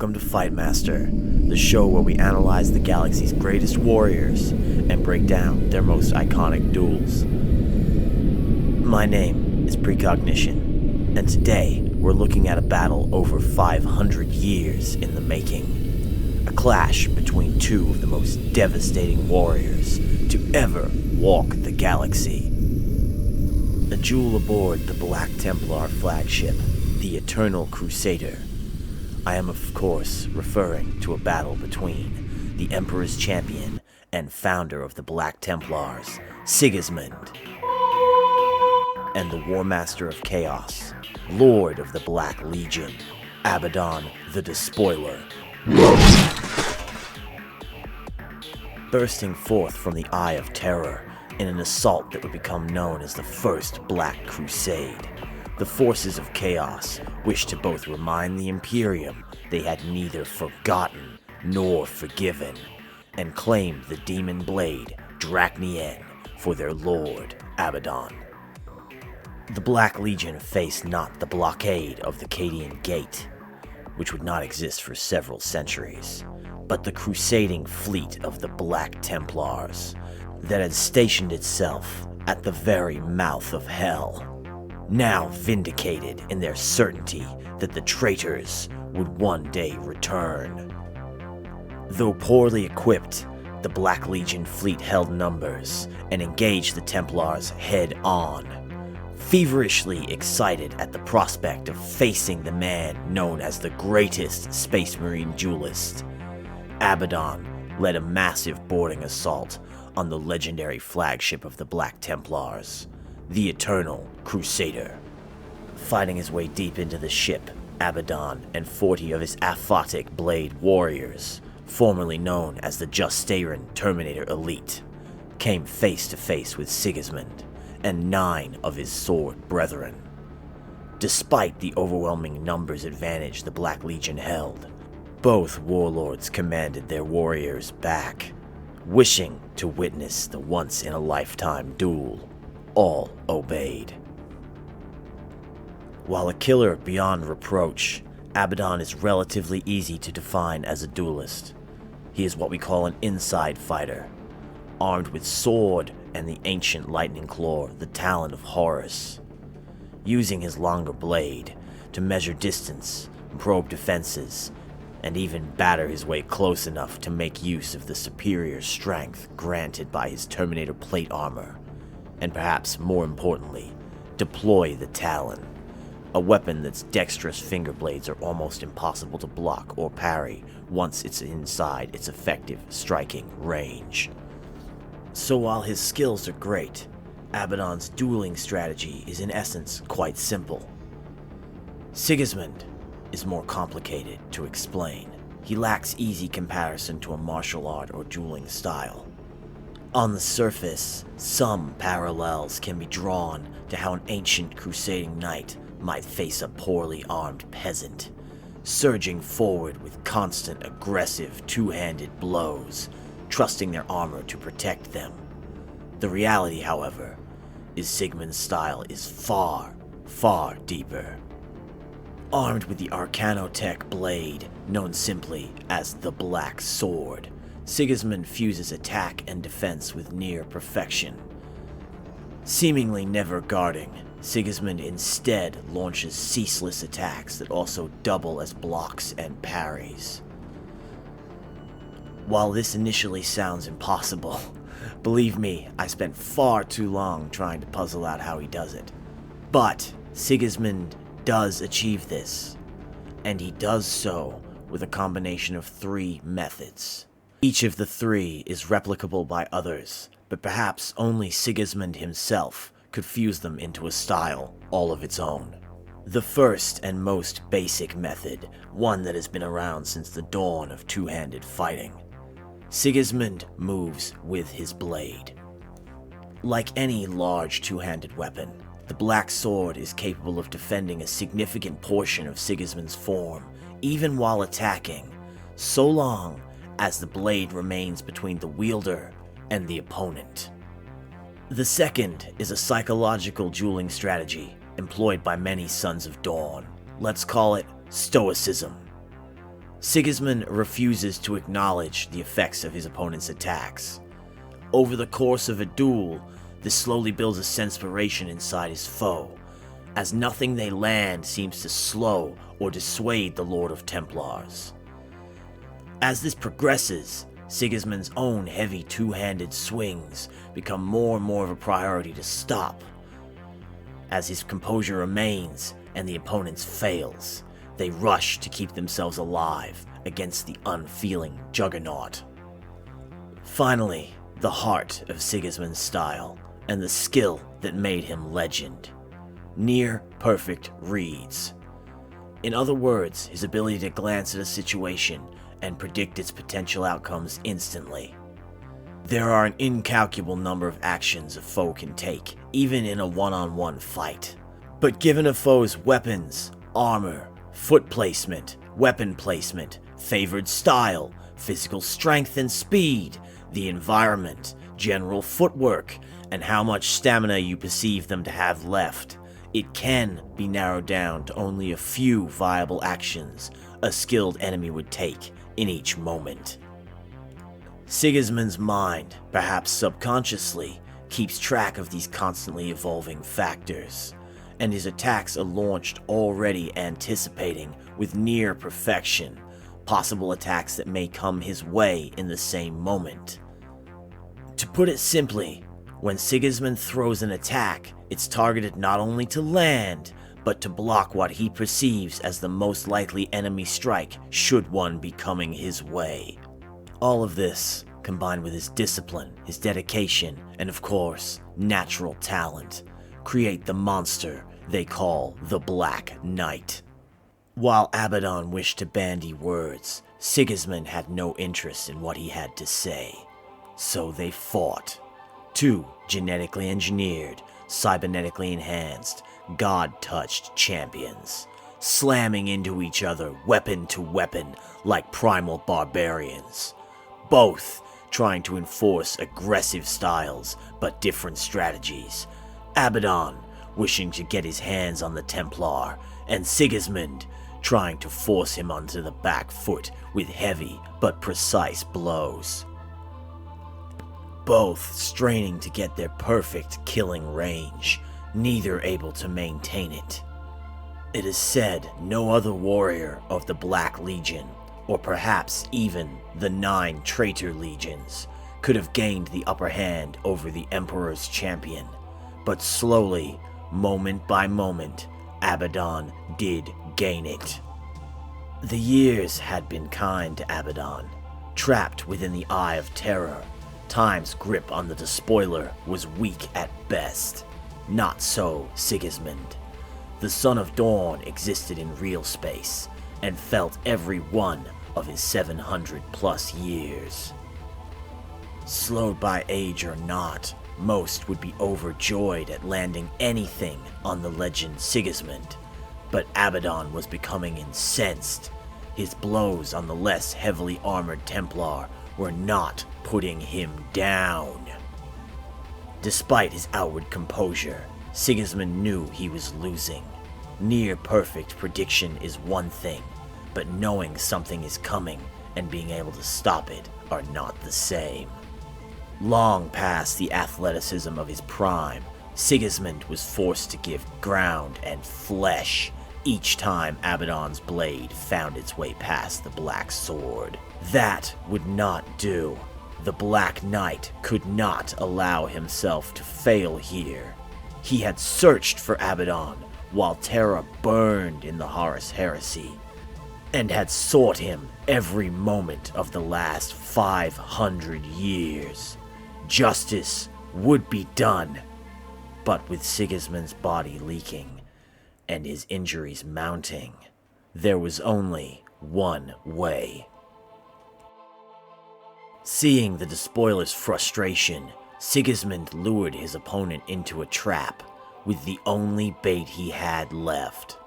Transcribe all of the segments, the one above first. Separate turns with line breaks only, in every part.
welcome to Fightmaster, the show where we analyze the galaxy's greatest warriors and break down their most iconic duels. My name is Precognition, and today we're looking at a battle over 500 years in the making. A clash between two of the most devastating warriors to ever walk the galaxy. A duel aboard the Black Templar flagship, the Eternal Crusader. I am of course referring to a battle between the Emperor's champion and founder of the Black Templars, Sigismund, and the War Master of Chaos, Lord of the Black Legion, Abbadon the Despoiler. Bursting forth from the Eye of Terror in an assault that would become known as the First Black Crusade, the forces of chaos wished to both remind the Imperium they had neither forgotten nor forgiven, and claimed the demon blade Drachnien for their lord, Abbadon. The Black Legion faced not the blockade of the Cadian Gate, which would not exist for several centuries, but the crusading fleet of the Black Templars that had stationed itself at the very mouth of hell, now vindicated in their certainty that the traitors would one day return. Though poorly equipped, the Black Legion fleet held numbers and engaged the Templars head-on, feverishly excited at the prospect of facing the man known as the greatest Space Marine duelist. Abbadon led a massive boarding assault on the legendary flagship of the Black Templars, the Eternal Crusader. Fighting his way deep into the ship, Abbadon and 40 of his aphotic blade warriors, formerly known as the Justaeran Terminator Elite, came face to face with Sigismund and 9 of his sword brethren. Despite the overwhelming numbers advantage the Black Legion held, both warlords commanded their warriors back, wishing to witness the once-in-a-lifetime duel. All obeyed. While a killer beyond reproach, Abbadon is relatively easy to define as a duelist. He is what we call an inside fighter, armed with sword and the ancient lightning claw, the talon of Horus, using his longer blade to measure distance, probe defenses, and even batter his way close enough to make use of the superior strength granted by his Terminator plate armor, and perhaps more importantly, deploy the talon, a weapon that's dexterous finger blades are almost impossible to block or parry once it's inside its effective striking range. So while his skills are great, Abbadon's dueling strategy is in essence quite simple. Sigismund is more complicated to explain. He lacks easy comparison to a martial art or dueling style. On the surface, some parallels can be drawn to how an ancient crusading knight might face a poorly armed peasant, surging forward with constant aggressive two-handed blows, trusting their armor to protect them. The reality, however, is Sigismund's style is far, far deeper. Armed with the Arcanotech blade, known simply as the Black Sword, Sigismund fuses attack and defense with near perfection. Seemingly never guarding, Sigismund instead launches ceaseless attacks that also double as blocks and parries. While this initially sounds impossible, believe me, I spent far too long trying to puzzle out how he does it. But Sigismund does achieve this, and he does so with a combination of 3 methods. Each of the 3 is replicable by others, but perhaps only Sigismund himself could fuse them into a style all of its own. The first and most basic method, one that has been around since the dawn of two-handed fighting. Sigismund moves with his blade. Like any large two-handed weapon, the Black Sword is capable of defending a significant portion of Sigismund's form, even while attacking, so long as the blade remains between the wielder and the opponent. The second is a psychological dueling strategy employed by many Sons of Dawn. Let's call it Stoicism. Sigismund refuses to acknowledge the effects of his opponent's attacks. Over the course of a duel, this slowly builds a senspiration inside his foe, as nothing they land seems to slow or dissuade the Lord of Templars. As this progresses, Sigismund's own heavy two-handed swings become more and more of a priority to stop. As his composure remains and the opponent's fails, they rush to keep themselves alive against the unfeeling juggernaut. Finally, the heart of Sigismund's style and the skill that made him legend. Near-perfect reads. In other words, his ability to glance at a situation and predict its potential outcomes instantly. There are an incalculable number of actions a foe can take, even in a one-on-one fight. But given a foe's weapons, armor, foot placement, weapon placement, favored style, physical strength and speed, the environment, general footwork, and how much stamina you perceive them to have left, it can be narrowed down to only a few viable actions a skilled enemy would take in each moment. Sigismund's mind, perhaps subconsciously, keeps track of these constantly evolving factors, and his attacks are launched already anticipating with near perfection possible attacks that may come his way in the same moment. To put it simply, when Sigismund throws an attack, it's targeted not only to land, but to block what he perceives as the most likely enemy strike should one be coming his way. All of this, combined with his discipline, his dedication, and of course, natural talent, create the monster they call the Black Knight. While Abbadon wished to bandy words, Sigismund had no interest in what he had to say. So they fought. Two genetically engineered, cybernetically enhanced, god-touched champions, slamming into each other weapon to weapon like primal barbarians. Both trying to enforce aggressive styles but different strategies. Abbadon wishing to get his hands on the Templar, and Sigismund trying to force him onto the back foot with heavy but precise blows. Both straining to get their perfect killing range, neither able to maintain it. It is said no other warrior of the Black Legion, or perhaps even the 9 traitor legions, could have gained the upper hand over the Emperor's champion, but slowly, moment by moment, Abbadon did gain it. The years had been kind to Abbadon. Trapped within the Eye of Terror, Time's grip on the despoiler was weak at best. Not so Sigismund. The Son of Dawn existed in real space, and felt every one of his 700+ years. Slowed by age or not, most would be overjoyed at landing anything on the legend Sigismund, but Abbadon was becoming incensed. His blows on the less heavily armored Templar were not putting him down. Despite his outward composure, Sigismund knew he was losing. Near-perfect prediction is one thing, but knowing something is coming and being able to stop it are not the same. Long past the athleticism of his prime, Sigismund was forced to give ground and flesh each time Abbadon's blade found its way past the black sword. That would not do. The Black Knight could not allow himself to fail here. He had searched for Abbadon while terror burned in the Horus Heresy, and had sought him every moment of the last 500 years. Justice would be done, but with Sigismund's body leaking and his injuries mounting, there was only one way. Seeing the despoiler's frustration, Sigismund lured his opponent into a trap with the only bait he had left: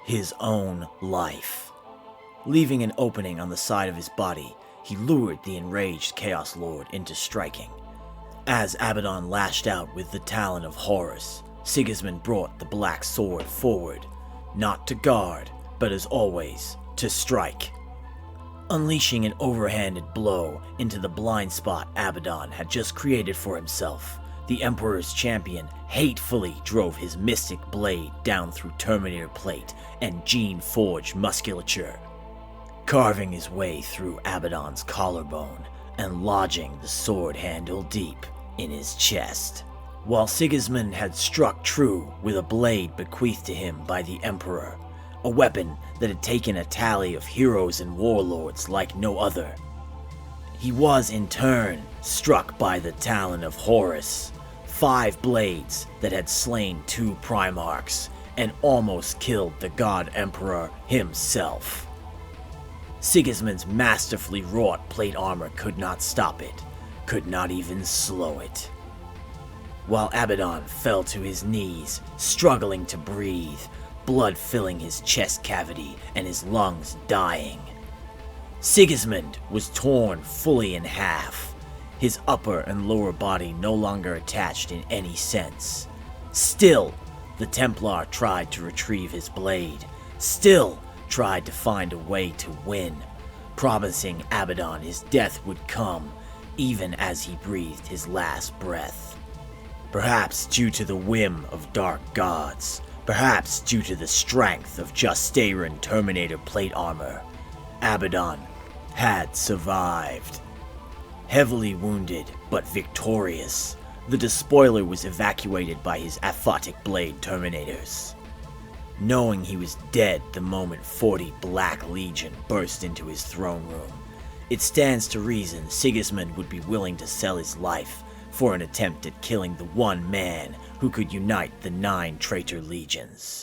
his own life. Leaving an opening on the side of his body, he lured the enraged Chaos Lord into striking. As Abbadon lashed out with the Talon of Horus, Sigismund brought the black sword forward, not to guard, but as always, to strike. unleashing an overhanded blow into the blind spot Abbadon had just created for himself. The Emperor's champion hatefully drove his mystic blade down through Terminator plate and gene-forged musculature, carving his way through Abbadon's collarbone and lodging the sword handle deep in his chest. While Sigismund had struck true with a blade bequeathed to him by the Emperor, a weapon that had taken a tally of heroes and warlords like no other, he was in turn struck by the talon of Horus, 5 blades that had slain 2 Primarchs and almost killed the God Emperor himself. Sigismund's masterfully wrought plate armor could not stop it, could not even slow it. While Abbadon fell to his knees, struggling to breathe, blood filling his chest cavity and his lungs dying, Sigismund was torn fully in half, his upper and lower body no longer attached in any sense. Still, the Templar tried to retrieve his blade, still tried to find a way to win, promising Abbadon his death would come even as he breathed his last breath. Perhaps due to the whim of dark gods, perhaps due to the strength of Justaeran Terminator plate armor, Abbadon had survived. Heavily wounded but victorious, the despoiler was evacuated by his aphotic blade Terminators. Knowing he was dead the moment 40 Black Legion burst into his throne room, it stands to reason Sigismund would be willing to sell his life for an attempt at killing the one man who could unite the 9 traitor legions.